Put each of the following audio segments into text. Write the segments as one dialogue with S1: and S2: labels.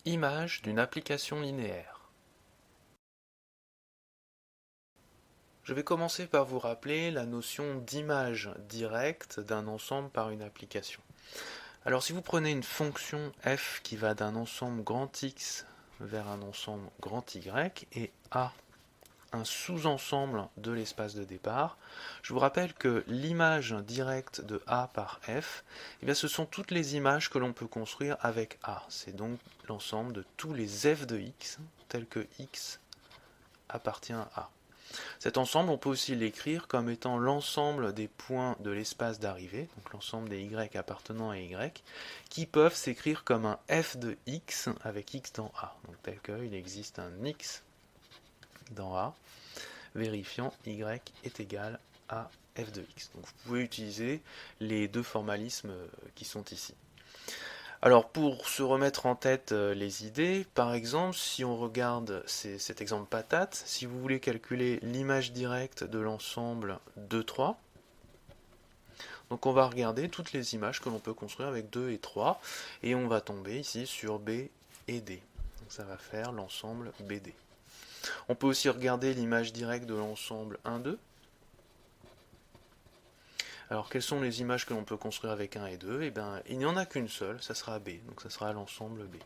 S1: Image d'une application linéaire. Je vais commencer par vous rappeler la notion d'image directe d'un ensemble par une application. Alors si vous prenez une fonction f qui va d'un ensemble grand X vers un ensemble grand Y et A un sous-ensemble de l'espace de départ, je vous rappelle que l'image directe de A par F, eh bien, ce sont toutes les images que l'on peut construire avec A. C'est donc l'ensemble de tous les f de X, tels que X appartient à A. Cet ensemble, on peut aussi l'écrire comme étant l'ensemble des points de l'espace d'arrivée, donc l'ensemble des Y appartenant à Y, qui peuvent s'écrire comme un f de X avec X dans A. Donc tel qu'il existe un X dans A, vérifiant y est égal à f de x. Donc vous pouvez utiliser les deux formalismes qui sont ici. Alors pour se remettre en tête les idées, par exemple, si on regarde cet exemple patate, si vous voulez calculer l'image directe de l'ensemble 2, 3, donc on va regarder toutes les images que l'on peut construire avec 2 et 3, et on va tomber ici sur B et D. Donc ça va faire l'ensemble BD. On peut aussi regarder l'image directe de l'ensemble 1, 2. Alors, quelles sont les images que l'on peut construire avec 1 et 2 ? Eh bien, il n'y en a qu'une seule, ça sera B, donc ça sera l'ensemble B.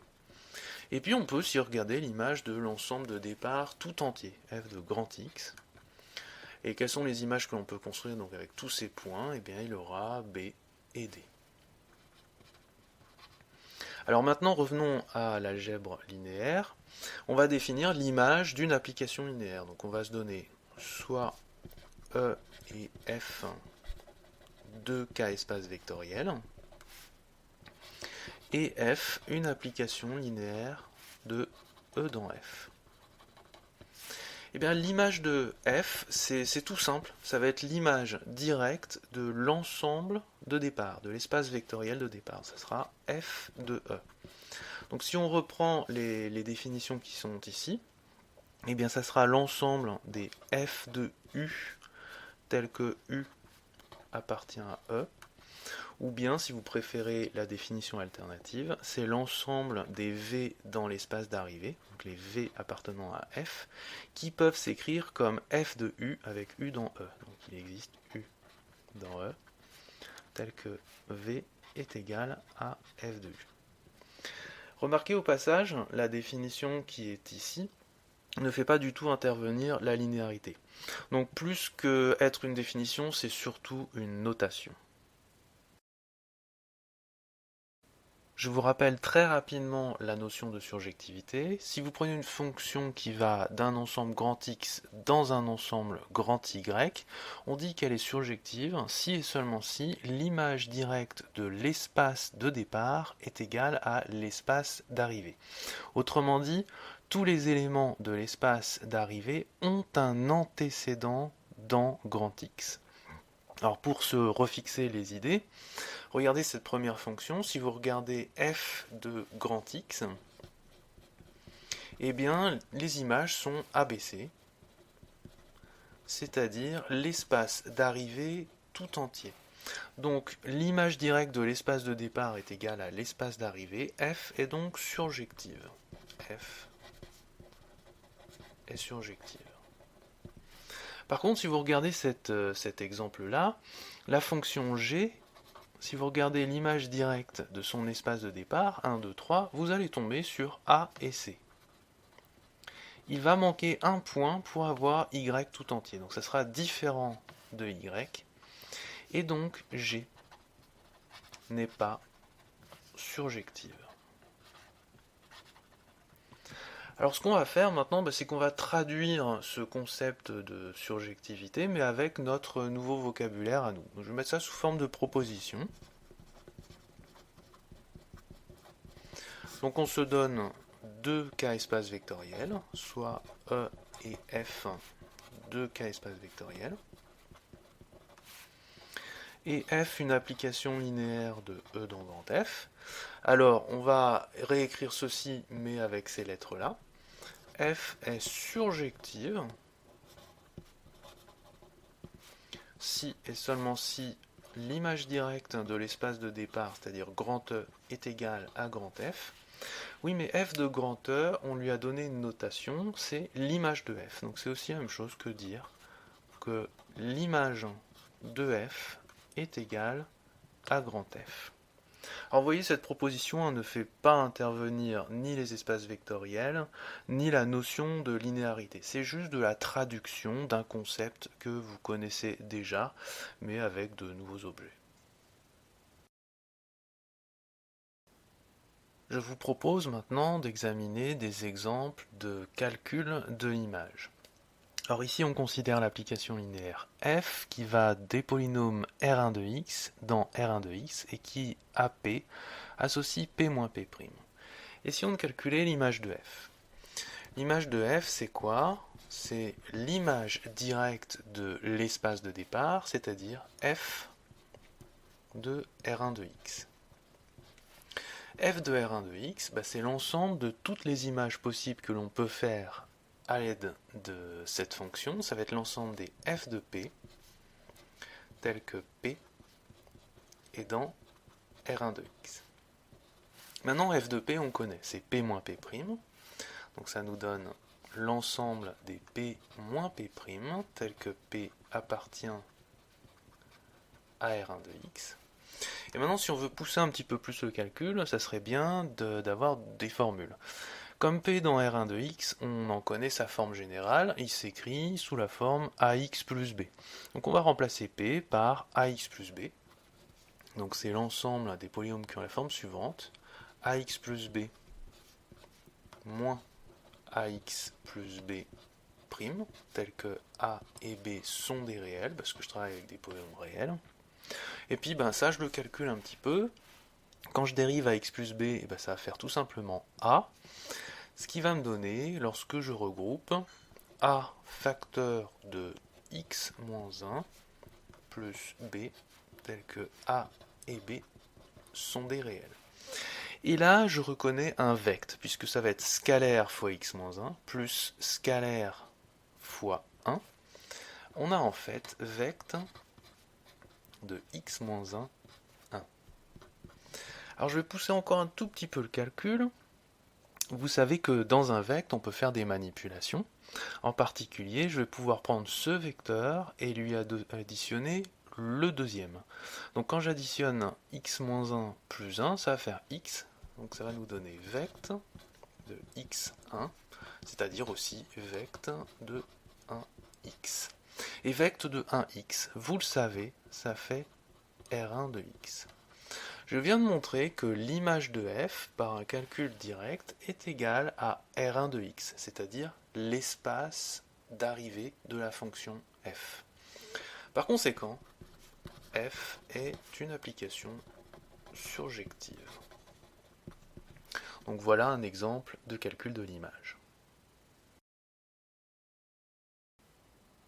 S1: Et puis, on peut aussi regarder l'image de l'ensemble de départ tout entier, f de grand X. Et quelles sont les images que l'on peut construire donc avec tous ces points ? Eh bien, il aura B et D. Alors maintenant, revenons à l'algèbre linéaire. On va définir l'image d'une application linéaire. Donc on va se donner soit E et F de K espace vectoriel, et F une application linéaire de E dans F. Eh bien l'image de F, c'est tout simple, ça va être l'image directe de l'ensemble de départ, de l'espace vectoriel de départ. Ça sera F de E. Donc si on reprend les définitions qui sont ici, eh bien ça sera l'ensemble des F de U tel que U appartient à E, ou bien si vous préférez la définition alternative, c'est l'ensemble des V dans l'espace d'arrivée, donc les V appartenant à F, qui peuvent s'écrire comme F de U avec U dans E. Donc il existe U dans E, tel que V est égal à F de U. Remarquez au passage, la définition qui est ici ne fait pas du tout intervenir la linéarité. Donc plus qu'être une définition, c'est surtout une notation. Je vous rappelle très rapidement la notion de surjectivité. Si vous prenez une fonction qui va d'un ensemble grand X dans un ensemble grand Y, on dit qu'elle est surjective si et seulement si l'image directe de l'espace de départ est égale à l'espace d'arrivée. Autrement dit, tous les éléments de l'espace d'arrivée ont un antécédent dans grand X. Alors pour se refixer les idées, regardez cette première fonction. Si vous regardez f de grand X, eh bien les images sont ABC, c'est-à-dire l'espace d'arrivée tout entier. Donc l'image directe de l'espace de départ est égale à l'espace d'arrivée, f est donc surjective. F est surjective. Par contre, si vous regardez cet exemple-là, la fonction g, si vous regardez l'image directe de son espace de départ, 1, 2, 3, vous allez tomber sur A et C. Il va manquer un point pour avoir y tout entier. Donc ça sera différent de y. Et donc g n'est pas surjective. Alors ce qu'on va faire maintenant, c'est qu'on va traduire ce concept de surjectivité, mais avec notre nouveau vocabulaire à nous. Donc, je vais mettre ça sous forme de proposition. Donc on se donne 2 K espaces vectoriels, soit E et F, 2 K espaces vectoriels. Et F une application linéaire de E dans grand F. Alors on va réécrire ceci, mais avec ces lettres-là. F est surjective si et seulement si l'image directe de l'espace de départ, c'est-à-dire grand E, est égale à grand F, Oui, mais f de grand E, on lui a donné une notation, c'est l'image de f. Donc c'est aussi la même chose que dire que l'image de f est égale à grand F. Alors vous voyez, cette proposition ne fait pas intervenir ni les espaces vectoriels, ni la notion de linéarité. C'est juste de la traduction d'un concept que vous connaissez déjà, mais avec de nouveaux objets. Je vous propose maintenant d'examiner des exemples de calcul de l'image. Alors ici, on considère l'application linéaire f qui va des polynômes R1 de x dans R1 de x et qui, à P, associe P moins P'. Et si on calculait l'image de f? L'image de f, c'est quoi? C'est l'image directe de l'espace de départ, c'est-à-dire f de R1 de x. F de R1 de x, c'est l'ensemble de toutes les images possibles que l'on peut faire à l'aide de cette fonction. Ça va être l'ensemble des f de p, tels que p est dans R1 de x. Maintenant, f de p, on connaît, c'est p moins p'. Donc ça nous donne l'ensemble des p moins p', tels que p appartient à R1 de x. Et maintenant, si on veut pousser un petit peu plus le calcul, ça serait bien d'avoir des formules. Comme P dans R1 de x, on en connaît sa forme générale, il s'écrit sous la forme AX plus B. Donc on va remplacer P par AX plus B. Donc c'est l'ensemble des polynômes qui ont la forme suivante, AX plus B moins AX plus B prime, tels que A et B sont des réels, parce que je travaille avec des polynômes réels. Et puis ça, je le calcule un petit peu. Quand je dérive à x plus b, ça va faire tout simplement a, ce qui va me donner, lorsque je regroupe, a facteur de x moins 1 plus b, tel que a et b sont des réels. Et là, je reconnais un vecte, puisque ça va être scalaire fois x moins 1 plus scalaire fois 1. On a en fait vecte de x moins 1, 1. Alors je vais pousser encore un tout petit peu le calcul. Vous savez que dans un vecte, on peut faire des manipulations. En particulier, je vais pouvoir prendre ce vecteur et lui additionner le deuxième. Donc quand j'additionne x-1 plus 1, ça va faire x. Donc ça va nous donner vecte de x1, c'est-à-dire aussi vecte de 1x. Et vecte de 1x, vous le savez, ça fait R1 de x. Je viens de montrer que l'image de f, par un calcul direct, est égale à R1 de x, c'est-à-dire l'espace d'arrivée de la fonction f. Par conséquent, f est une application surjective. Donc voilà un exemple de calcul de l'image.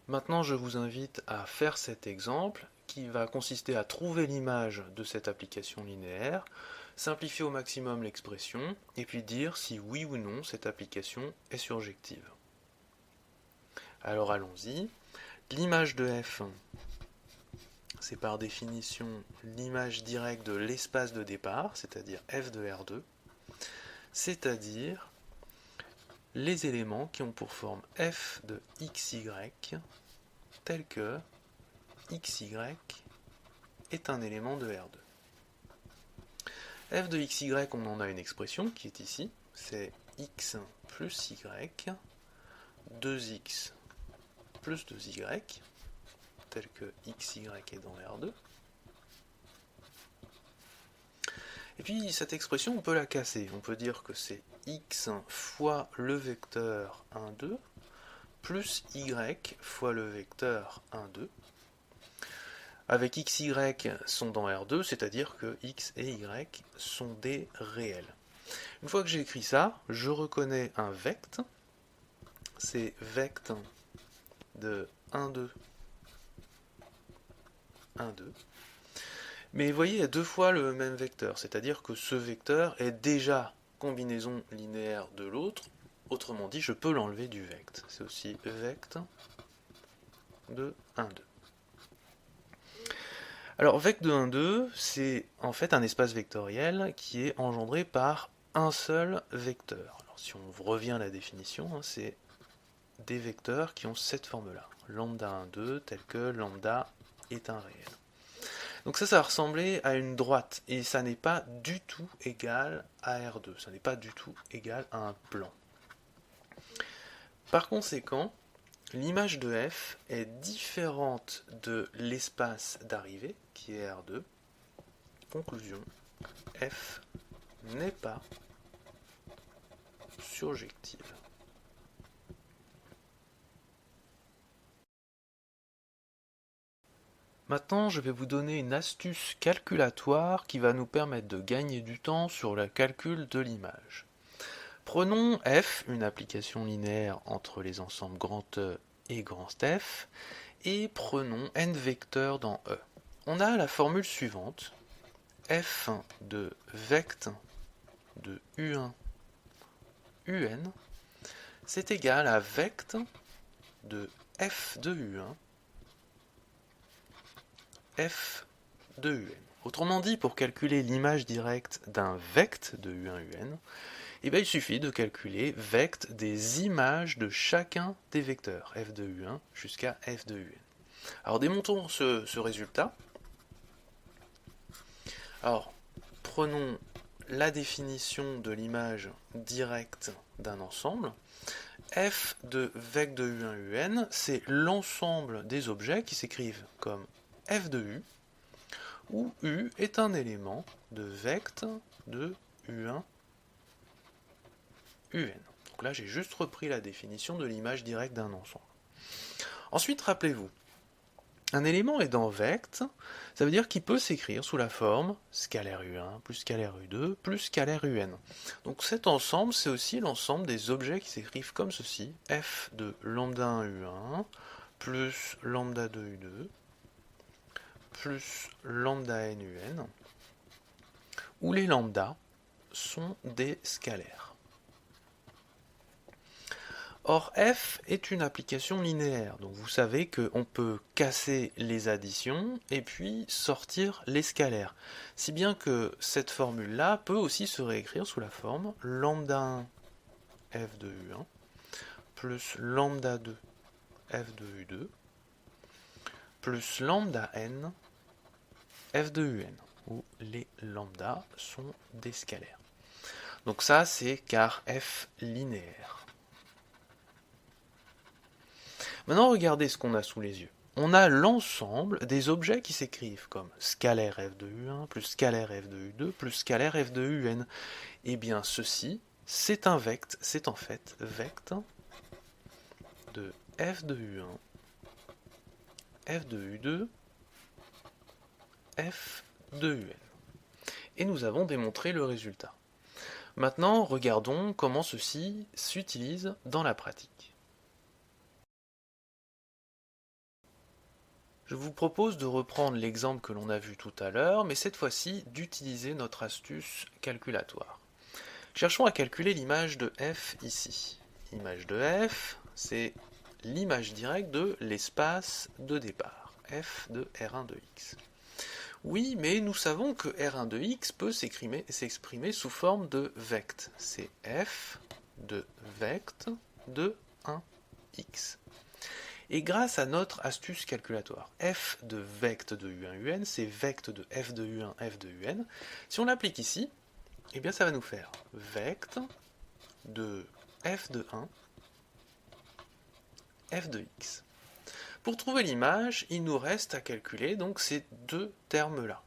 S1: Maintenant, je vous invite à faire cet exemple qui va consister à trouver l'image de cette application linéaire, simplifier au maximum l'expression, et puis dire si oui ou non cette application est surjective. Alors allons-y. L'image de f, c'est par définition l'image directe de l'espace de départ, c'est-à-dire f de R2, c'est-à-dire les éléments qui ont pour forme f de xy, tel que xy est un élément de R2. F de xy, on en a une expression qui est ici, c'est x plus y, 2x plus 2y, tel que xy est dans R2. Et puis cette expression, on peut la casser. On peut dire que c'est x fois le vecteur 1, 2, plus y fois le vecteur 1, 2. Avec x, y sont dans R2, c'est-à-dire que x et y sont des réels. Une fois que j'ai écrit ça, je reconnais un vecte. C'est vecte de 1, 2, 1, 2. Mais vous voyez, il y a deux fois le même vecteur, c'est-à-dire que ce vecteur est déjà combinaison linéaire de l'autre. Autrement dit, je peux l'enlever du vecte. C'est aussi vecte de 1, 2. Alors, vecte de 1, 2, c'est en fait un espace vectoriel qui est engendré par un seul vecteur. Alors, si on revient à la définition, hein, c'est des vecteurs qui ont cette forme-là. Lambda 1, 2, tel que lambda est un réel. Donc ça va ressembler à une droite, et ça n'est pas du tout égal à R2, ça n'est pas du tout égal à un plan. Par conséquent, l'image de f est différente de l'espace d'arrivée, qui est R2. Conclusion, f n'est pas surjective. Maintenant, je vais vous donner une astuce calculatoire qui va nous permettre de gagner du temps sur le calcul de l'image. Prenons f, une application linéaire entre les ensembles grand E et grand F, et prenons n vecteurs dans E. On a la formule suivante, f de vect de U1 UN, c'est égal à vect de f de U1 f de UN. Autrement dit, pour calculer l'image directe d'un vect de U1UN, il suffit de calculer vect des images de chacun des vecteurs, f de U1 jusqu'à f de UN. Alors démontrons ce résultat. Alors, prenons la définition de l'image directe d'un ensemble. F de vect de U1UN, c'est l'ensemble des objets qui s'écrivent comme f de U, où U est un élément de vect de U1 UN. Donc là, j'ai juste repris la définition de l'image directe d'un ensemble. Ensuite, rappelez-vous, un élément est dans vect, ça veut dire qu'il peut s'écrire sous la forme scalaire U1 plus scalaire U2 plus scalaire UN. Donc cet ensemble, c'est aussi l'ensemble des objets qui s'écrivent comme ceci, f de lambda 1 U1 plus lambda 2 U2 plus lambda n UN, où les lambdas sont des scalaires. Or, f est une application linéaire, donc vous savez qu'on peut casser les additions et puis sortir les scalaires. Si bien que cette formule-là peut aussi se réécrire sous la forme lambda 1 f de U1 plus lambda 2 f de U2 plus lambda n f de UN, où les lambdas sont des scalaires. Donc ça, c'est car f linéaire. Maintenant, regardez ce qu'on a sous les yeux. On a l'ensemble des objets qui s'écrivent comme scalaire f de U1 plus scalaire f de U2 plus scalaire f de UN. Eh bien, ceci, c'est un vect, c'est en fait vect de f de U1, f de U2, f de UN. Et nous avons démontré le résultat. Maintenant, regardons comment ceci s'utilise dans la pratique. Je vous propose de reprendre l'exemple que l'on a vu tout à l'heure, mais cette fois-ci d'utiliser notre astuce calculatoire. Cherchons à calculer l'image de f ici. L'image de f, c'est l'image directe de l'espace de départ, f de R1 de x. Oui, mais nous savons que R1 de x peut s'exprimer sous forme de vect. C'est f de vect de 1x. Et grâce à notre astuce calculatoire, f de vect de U1 UN, c'est vect de f de U1 f de UN. Si on l'applique ici, eh bien ça va nous faire vect de f de 1 f de x. Pour trouver l'image, il nous reste à calculer donc ces deux termes-là.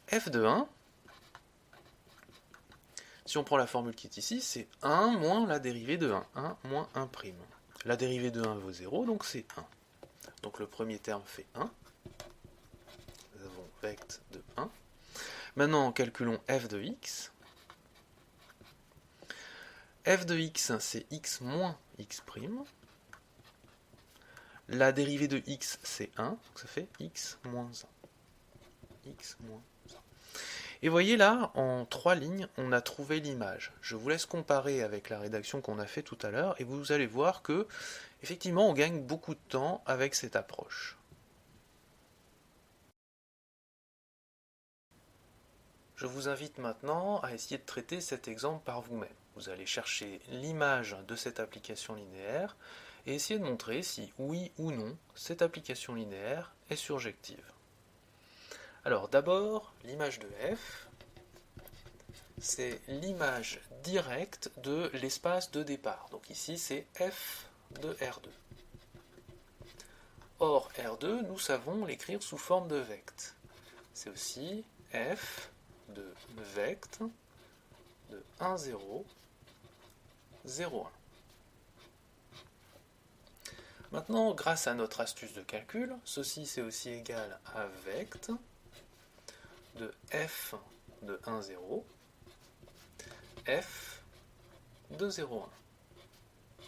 S1: F de 1, si on prend la formule qui est ici, c'est 1 moins la dérivée de 1, 1 moins 1'. La dérivée de 1 vaut 0, donc c'est 1. Donc le premier terme fait 1. Nous avons vect de 1. Maintenant, calculons f de x. F de x, c'est x moins x'. La dérivée de x, c'est 1, donc ça fait x moins 1. X moins 1. Et voyez là, en 3 lignes, on a trouvé l'image. Je vous laisse comparer avec la rédaction qu'on a fait tout à l'heure, et vous allez voir que, effectivement, on gagne beaucoup de temps avec cette approche. Je vous invite maintenant à essayer de traiter cet exemple par vous-même. Vous allez chercher l'image de cette application linéaire et essayer de montrer si oui ou non cette application linéaire est surjective. Alors d'abord, l'image de f, c'est l'image directe de l'espace de départ. Donc ici c'est f de R2. Or R2, nous savons l'écrire sous forme de vecte. C'est aussi f de vecte de 1, 0, 0, 1. Maintenant, grâce à notre astuce de calcul, ceci c'est aussi égal à vecte de f de 1, 0, f de 0, 1.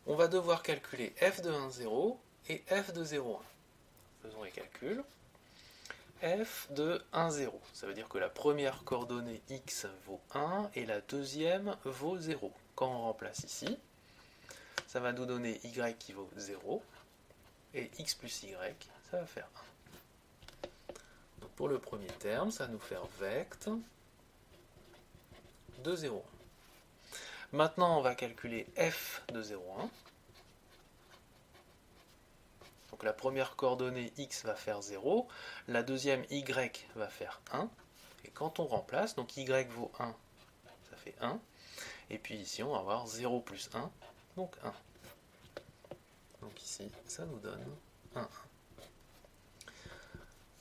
S1: On va devoir calculer f de 1, 0 et f de 0, 1. Faisons les calculs. F de 1, 0, ça veut dire que la première coordonnée x vaut 1 et la deuxième vaut 0. Quand on remplace ici, ça va nous donner y qui vaut 0 et x plus y, ça va faire 1. Donc pour le premier terme, ça va nous faire vecte de 0, 1. Maintenant, on va calculer f de 0, 1. Donc la première coordonnée x va faire 0, la deuxième y va faire 1, et quand on remplace, donc y vaut 1, ça fait 1, et puis ici on va avoir 0 plus 1, donc 1. Donc ici, ça nous donne 1, 1.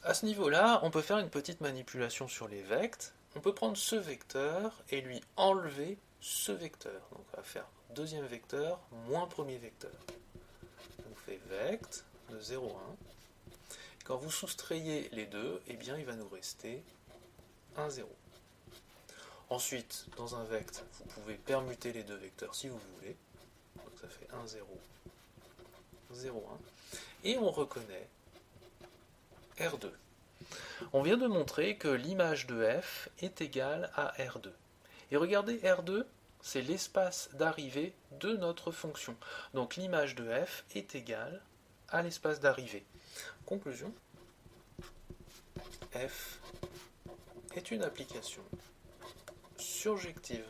S1: À ce niveau-là, on peut faire une petite manipulation sur les vectes. On peut prendre ce vecteur et lui enlever ce vecteur. Donc on va faire deuxième vecteur moins premier vecteur. Ça nous fait vecte de 0, 1. Quand vous soustrayez les deux, eh bien, il va nous rester 1, 0. Ensuite, dans un vecte, vous pouvez permuter les deux vecteurs si vous voulez. Donc ça fait 1, 0, 0, 1. Et on reconnaît R2. On vient de montrer que l'image de f est égale à R2. Et regardez, R2, c'est l'espace d'arrivée de notre fonction. Donc l'image de f est égale à l'espace d'arrivée. Conclusion, f est une application surjective.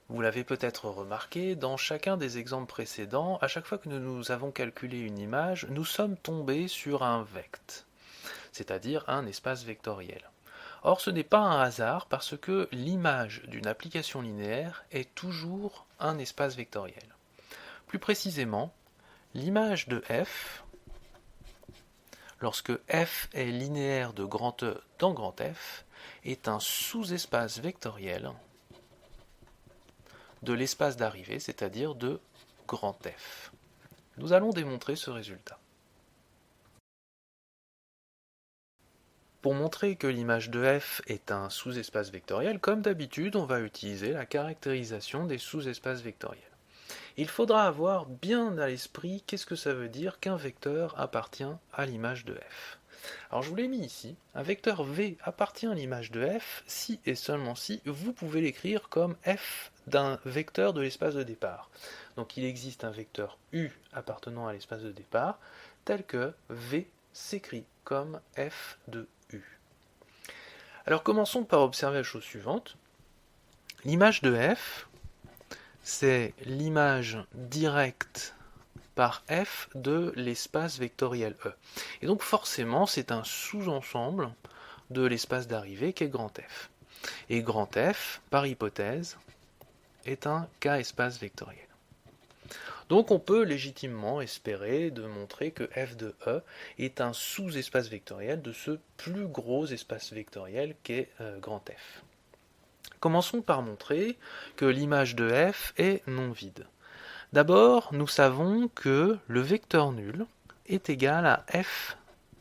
S1: Vous l'avez peut-être remarqué, dans chacun des exemples précédents, à chaque fois que nous avons calculé une image, nous sommes tombés sur un vecte, c'est-à-dire un espace vectoriel. Or, ce n'est pas un hasard parce que l'image d'une application linéaire est toujours un espace vectoriel. Plus précisément, l'image de f, lorsque f est linéaire de grand E dans grand F, est un sous-espace vectoriel de l'espace d'arrivée, c'est-à-dire de grand F. Nous allons démontrer ce résultat. Pour montrer que l'image de f est un sous-espace vectoriel, comme d'habitude, on va utiliser la caractérisation des sous-espaces vectoriels. Il faudra avoir bien à l'esprit qu'est-ce que ça veut dire qu'un vecteur appartient à l'image de f. Alors je vous l'ai mis ici, un vecteur v appartient à l'image de f si et seulement si vous pouvez l'écrire comme f d'un vecteur de l'espace de départ. Donc il existe un vecteur u appartenant à l'espace de départ tel que v s'écrit comme f de u. Alors commençons par observer la chose suivante. L'image de f, c'est l'image directe par f de l'espace vectoriel E. Et donc forcément, c'est un sous-ensemble de l'espace d'arrivée qui est grand F. Et grand F, par hypothèse, est un K-espace vectoriel. Donc on peut légitimement espérer de montrer que f de E est un sous-espace vectoriel de ce plus gros espace vectoriel qu'est grand F. Commençons par montrer que l'image de f est non vide. D'abord, nous savons que le vecteur nul est égal à f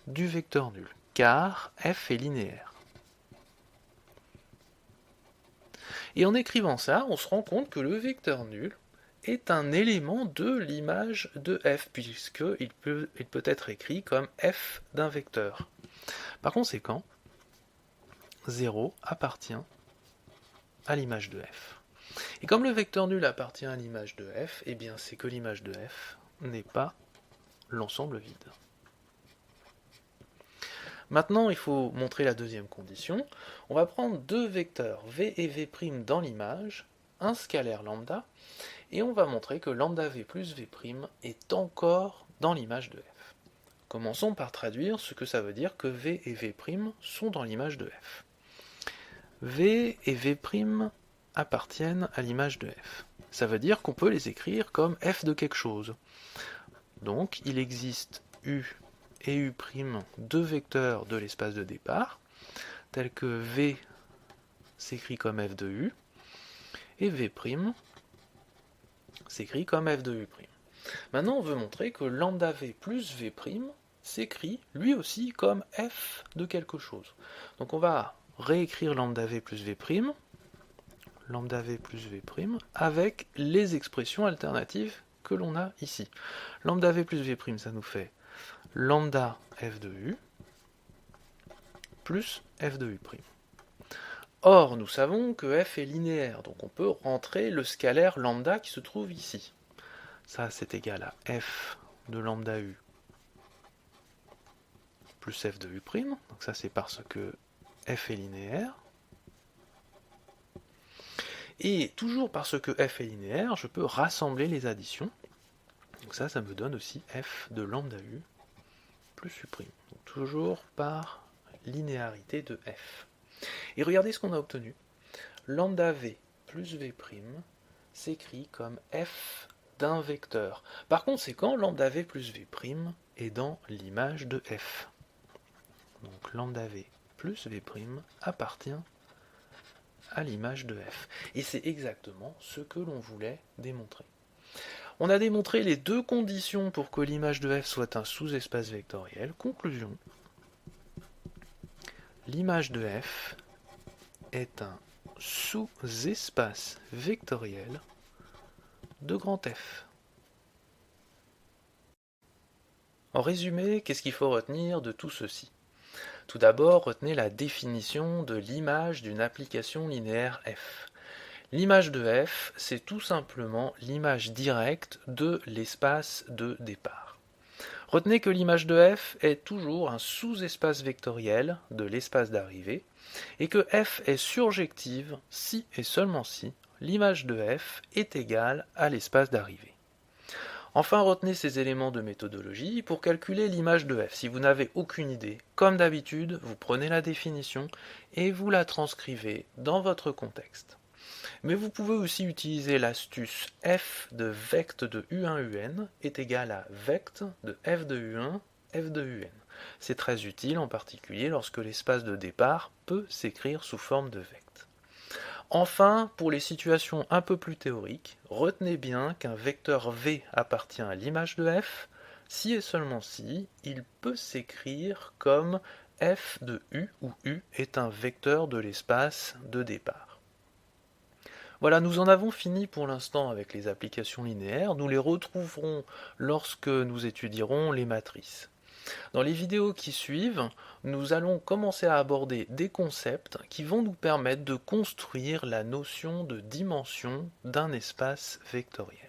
S1: du vecteur nul, car f est linéaire. Et en écrivant ça, on se rend compte que le vecteur nul est un élément de l'image de f, puisqu'il peut être écrit comme f d'un vecteur. Par conséquent, 0 appartient à l'image de f. Et comme le vecteur nul appartient à l'image de f, eh bien c'est que l'image de f n'est pas l'ensemble vide. Maintenant, il faut montrer la deuxième condition. On va prendre deux vecteurs v et v' dans l'image, un scalaire lambda, et on va montrer que lambda v plus v' est encore dans l'image de f. Commençons par traduire ce que ça veut dire que v et v' sont dans l'image de f. v et v' appartiennent à l'image de f. Ça veut dire qu'on peut les écrire comme f de quelque chose. Donc, il existe u et u', deux vecteurs de l'espace de départ, tels que v s'écrit comme f de u, et v' s'écrit comme f de u'. Maintenant, on veut montrer que lambda v plus v' s'écrit lui aussi comme f de quelque chose. Donc on va réécrire lambda v plus v', avec les expressions alternatives que l'on a ici. Lambda v plus v', ça nous fait lambda f de u plus f de u'. Or, nous savons que f est linéaire, donc on peut rentrer le scalaire lambda qui se trouve ici. Ça, c'est égal à f de lambda u plus f de u', donc ça c'est parce que f est linéaire. Et toujours parce que f est linéaire, je peux rassembler les additions. Donc ça me donne aussi f de lambda u plus u'. Donc toujours par linéarité de f. Et regardez ce qu'on a obtenu. Lambda v plus v' s'écrit comme f d'un vecteur. Par conséquent, lambda v plus v' est dans l'image de f. Donc lambda v plus v' appartient à l'image de f. Et c'est exactement ce que l'on voulait démontrer. On a démontré les deux conditions pour que l'image de f soit un sous-espace vectoriel. Conclusion. L'image de f est un sous-espace vectoriel de grand F. En résumé, qu'est-ce qu'il faut retenir de tout ceci? Tout d'abord, retenez la définition de l'image d'une application linéaire f. L'image de f, c'est tout simplement l'image directe de l'espace de départ. Retenez que l'image de f est toujours un sous-espace vectoriel de l'espace d'arrivée, et que f est surjective si et seulement si l'image de f est égale à l'espace d'arrivée. Enfin, retenez ces éléments de méthodologie pour calculer l'image de f. Si vous n'avez aucune idée, comme d'habitude, vous prenez la définition et vous la transcrivez dans votre contexte. Mais vous pouvez aussi utiliser l'astuce f de vect de u1un est égal à vect de f de u1, f de un. C'est très utile en particulier lorsque l'espace de départ peut s'écrire sous forme de vect. Enfin, pour les situations un peu plus théoriques, retenez bien qu'un vecteur v appartient à l'image de f, si et seulement si il peut s'écrire comme f de u, où u est un vecteur de l'espace de départ. Voilà, nous en avons fini pour l'instant avec les applications linéaires. Nous les retrouverons lorsque nous étudierons les matrices. Dans les vidéos qui suivent, nous allons commencer à aborder des concepts qui vont nous permettre de construire la notion de dimension d'un espace vectoriel.